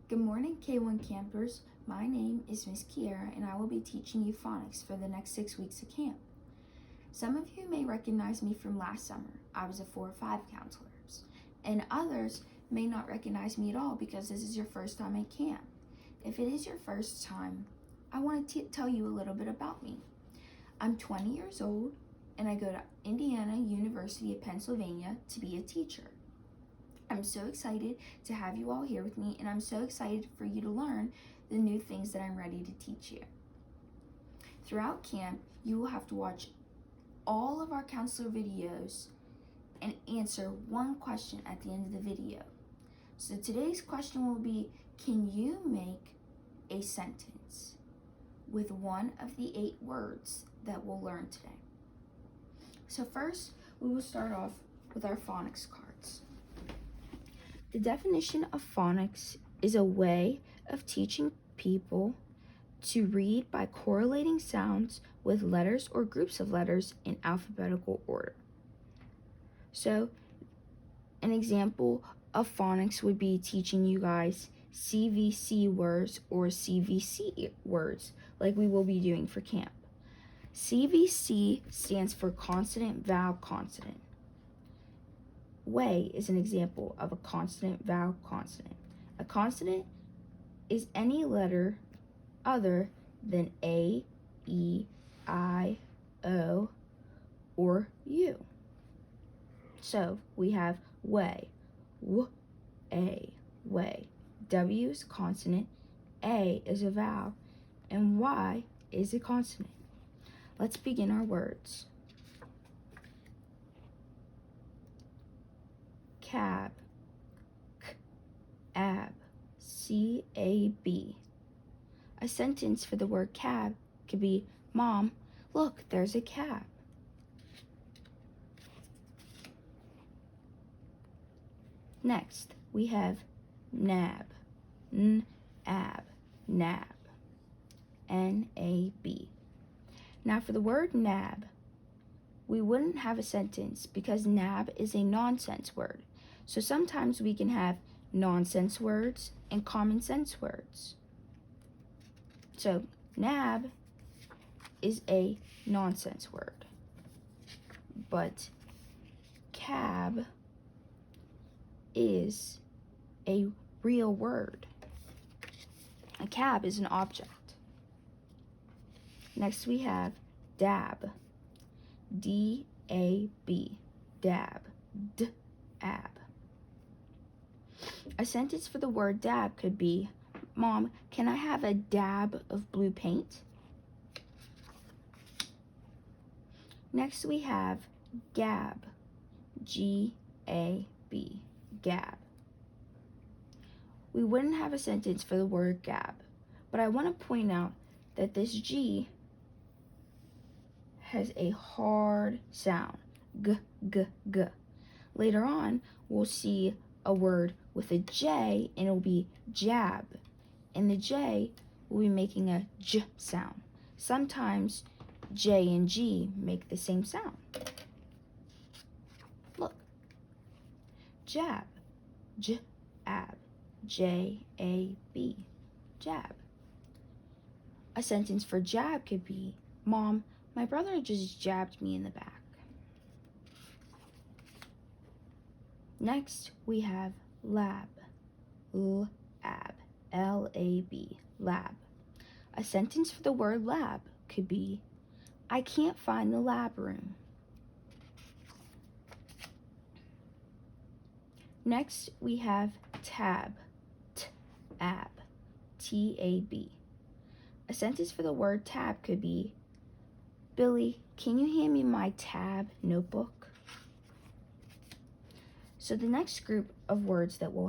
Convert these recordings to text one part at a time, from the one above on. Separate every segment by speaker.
Speaker 1: Good morning, K1 campers. My name is Miss Kiera, and I will be teaching you phonics for the next 6 weeks of camp. Some of you may recognize me from last summer. I was a 4 or 5 counselor, and others may not recognize me at all because this is your first time at camp. If it is your first time, I want to tell you a little bit about me. I'm 20 years old, and I go to Indiana University of Pennsylvania to be a teacher. I'm so excited to have you all here with me, and I'm so excited for you to learn the new things that I'm ready to teach you. Throughout camp, you will have to watch all of our counselor videos and answer one question at the end of the video. So today's question will be, can you make a sentence with one of the 8 words that we'll learn today? So first, we will start off with our phonics cards. The definition of phonics is a way of teaching people to read by correlating sounds with letters or groups of letters in alphabetical order. So, an example of phonics would be teaching you guys CVC words or CVC words, like we will be doing for camp. CVC stands for consonant, vowel, consonant. Way is an example of a consonant, vowel, consonant. A consonant is any letter other than A, E, I, O, or U. So we have way, w, a, way. W is a consonant, A is a vowel, and Y is a consonant. Let's begin our words. Cab, k-ab, C-A-B. A sentence for the word cab could be, Mom, look, there's a cab. Next, we have nab, n-ab, nab, N-A-B. Now for the word nab, we wouldn't have a sentence because nab is a nonsense word. So sometimes we can have nonsense words and common sense words. So nab is a nonsense word, but cab is a real word. A cab is an object. Next we have dab, D-A-B, dab, d-ab. A sentence for the word dab could be, Mom, can I have a dab of blue paint? Next we have gab, G-A-B, gab. We wouldn't have a sentence for the word gab, but I want to point out that this G has a hard sound, g, g, g. Later on, we'll see a word with a J, and it will be jab, and the J will be making a J sound. Sometimes J and G make the same sound. Look, jab, J-ab, J-A-B, jab. A sentence for jab could be, Mom, my brother just jabbed me in the back. Next, we have lab, L-ab, L-A-B, lab. A sentence for the word lab could be, I can't find the lab room. Next, we have tab, T-ab, T-A-B. A sentence for the word tab could be, Billy, can you hand me my tab notebook? So the next group of words that we'll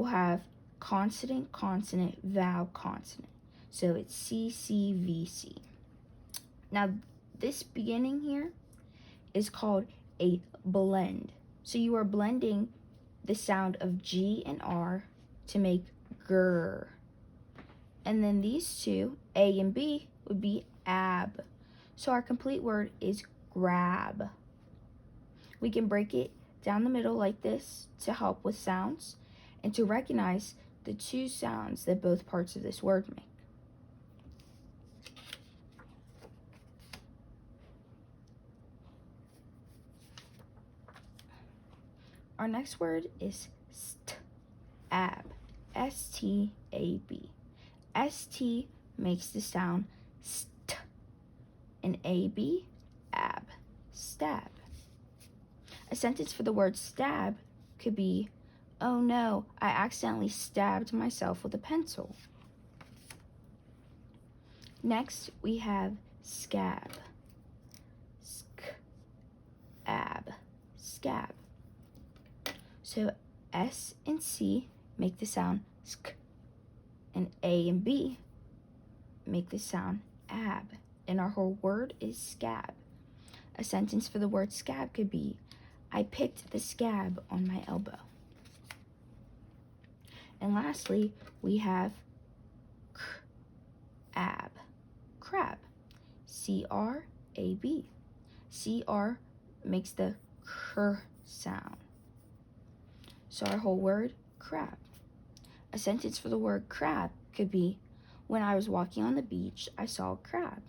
Speaker 1: have consonant, consonant, vowel, consonant. So it's C-C-V-C. Now this beginning here is called a blend. So you are blending the sound of G and R to make grr. And then these two, A and B, would be ab. So our complete word is grab. We can break it down the middle like this to help with sounds and to recognize the two sounds that both parts of this word make. Our next word is stab. S-T-A-B. S-T makes the sound st, and A-B, ab, stab. A sentence for the word stab could be, oh no, I accidentally stabbed myself with a pencil. Next, we have scab. Sk-ab, scab. So S and C make the sound sk, and A and B make the sound ab, and our whole word is scab. A sentence for the word scab could be, I picked the scab on my elbow. And lastly, we have crab, crab, C-R-A-B. C-R makes the cr sound. So our whole word, crab. A sentence for the word crab could be, when I was walking on the beach, I saw a crab.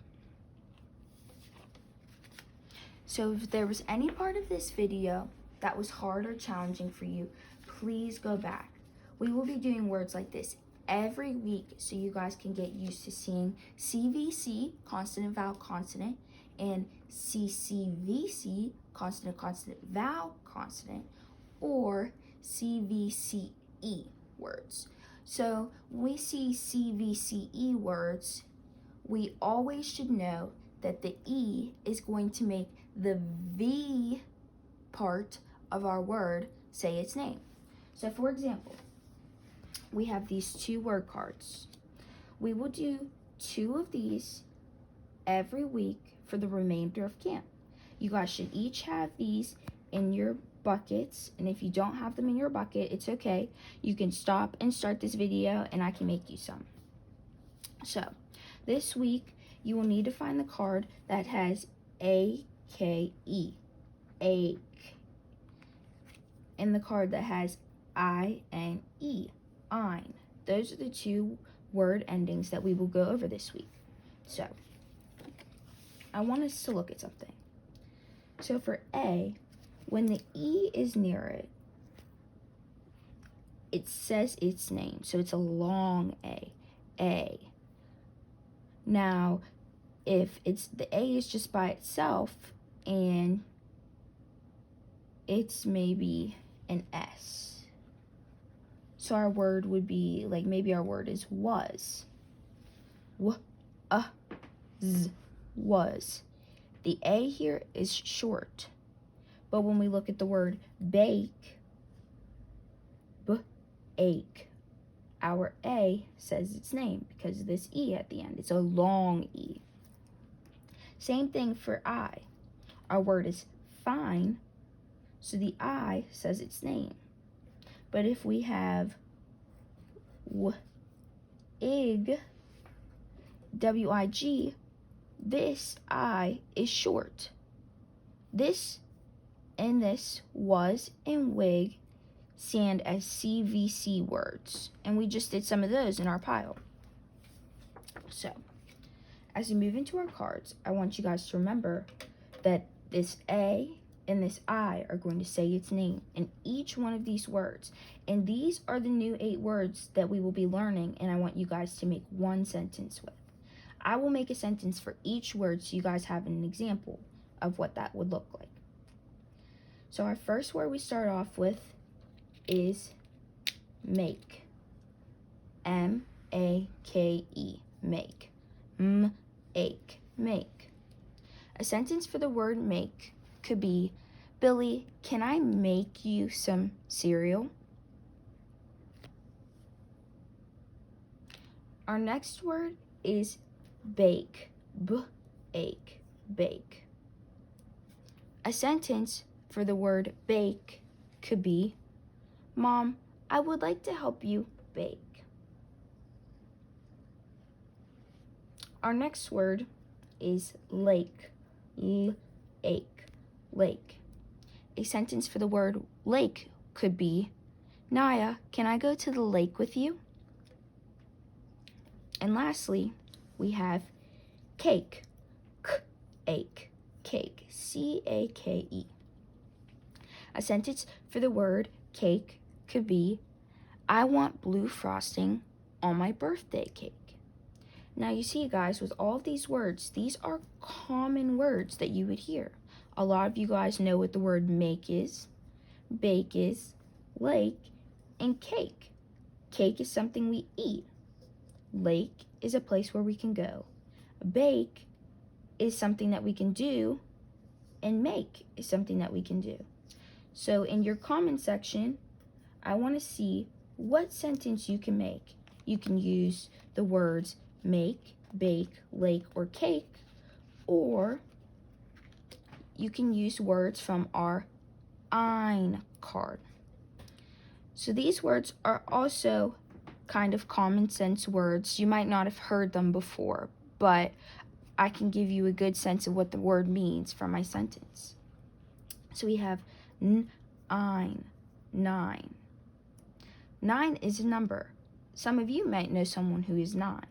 Speaker 1: So if there was any part of this video that was hard or challenging for you, please go back. We will be doing words like this every week so you guys can get used to seeing CVC, consonant, vowel, consonant, and CCVC, consonant, consonant, vowel, consonant, or CVCE words. So when we see CVCE words, we always should know that the E is going to make the V part of our word say its name. So for example, we have these two word cards. We will do 2 of these every week for the remainder of camp. You guys should each have these in your buckets, and if you don't have them in your bucket, it's okay. You can stop and start this video and I can make you some. So this week you will need to find the card that has A-K-E, ache, and the card that has I-N-E, ein. Those are the 2 word endings that we will go over this week. So I want us to look at something. So for A, when the E is near it, it says its name. So it's a long A, A. Now, if it's the A is just by itself and it's maybe an S. So our word would be, like, maybe our word is was. Z, was. The A here is short. But when we look at the word bake, ache, our A says its name because of this E at the end. It's a long E. Same thing for I. Our word is fine, so the I says its name. But if we have wig, W-I-G, this I is short. This and this, was and wig, stand as CVC words. And we just did some of those in our pile. So, as we move into our cards, I want you guys to remember that this A and this I are going to say its name in each one of these words. And these are the new 8 words that we will be learning, and I want you guys to make one sentence with. I will make a sentence for each word so you guys have an example of what that would look like. So our first word we start off with is make. M-A-K-E, make. M-ache, make. A sentence for the word make could be, Billy, can I make you some cereal? Our next word is bake. B-ache, bake. A sentence for the word bake could be, Mom, I would like to help you bake. Our next word is lake. L-ache, lake. A sentence for the word lake could be, Naya, can I go to the lake with you? And lastly, we have cake. K-ake. Cake. C-A-K-E. A sentence for the word cake could be, I want blue frosting on my birthday cake. Now you see, guys, with all of these words, these are common words that you would hear. A lot of you guys know what the word make is, bake is, lake, and cake. Cake is something we eat. Lake is a place where we can go. Bake is something that we can do, and make is something that we can do. So in your comment section, I want to see what sentence you can make. You can use the words make, bake, lake, or cake, or you can use words from our bine card. So these words are also kind of common sense words. You might not have heard them before, but I can give you a good sense of what the word means from my sentence. So we have nine. 9 is a number. Some of you might know someone who is 9.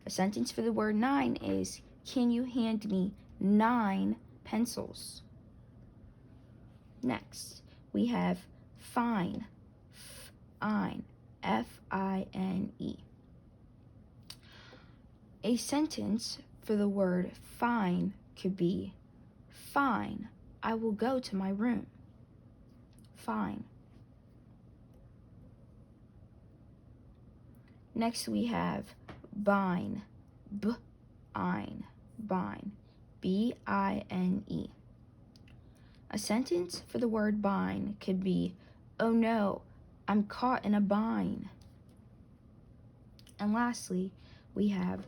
Speaker 1: A sentence for the word 9 is, can you hand me 9 pencils? Next, we have fine. Fine. F-I-N-E. A sentence for the word fine could be, fine, I will go to my room. Fine. Next we have bine. B-ine. Bine. B-I-N-E. A sentence for the word bine could be, oh no, I'm caught in a bine. And lastly, we have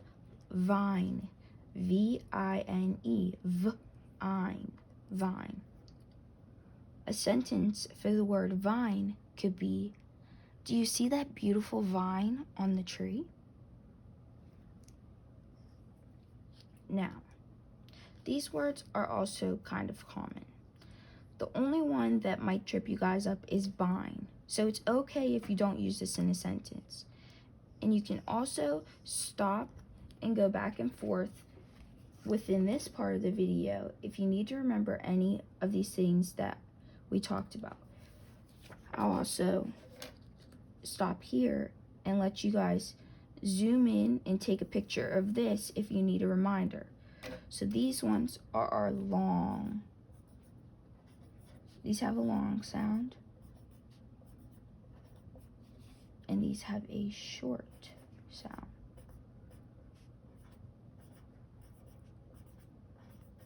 Speaker 1: vine. V-I-N-E. V-ine. Vine. A sentence for the word vine could be, do you see that beautiful vine on the tree? Now, these words are also kind of common. The only one that might trip you guys up is bine. So it's okay if you don't use this in a sentence. And you can also stop and go back and forth within this part of the video if you need to remember any of these things that we talked about. I'll also stop here and let you guys zoom in and take a picture of this if you need a reminder. So these ones are long. These have a long sound. And these have a short sound.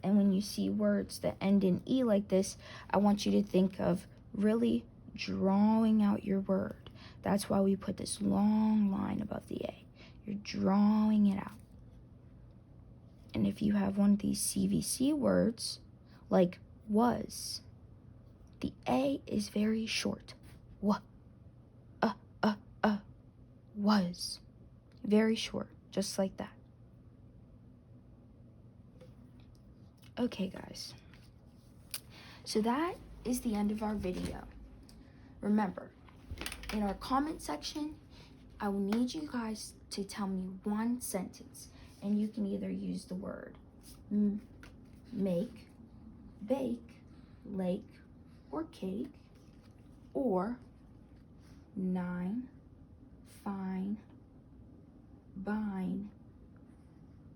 Speaker 1: And when you see words that end in E like this, I want you to think of really drawing out your word. That's why we put this long line above the A. You're drawing it out. And if you have one of these CVC words, like was, the A is very short. Was. Very short, just like that. Okay, guys. So that is the end of our video. Remember, in our comment section, I will need you guys to tell me one sentence. And you can either use the word make, bake, lake, or cake, or 9, fine, bine,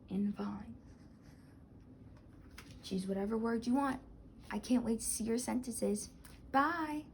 Speaker 1: and vine. Choose whatever word you want. I can't wait to see your sentences. Bye!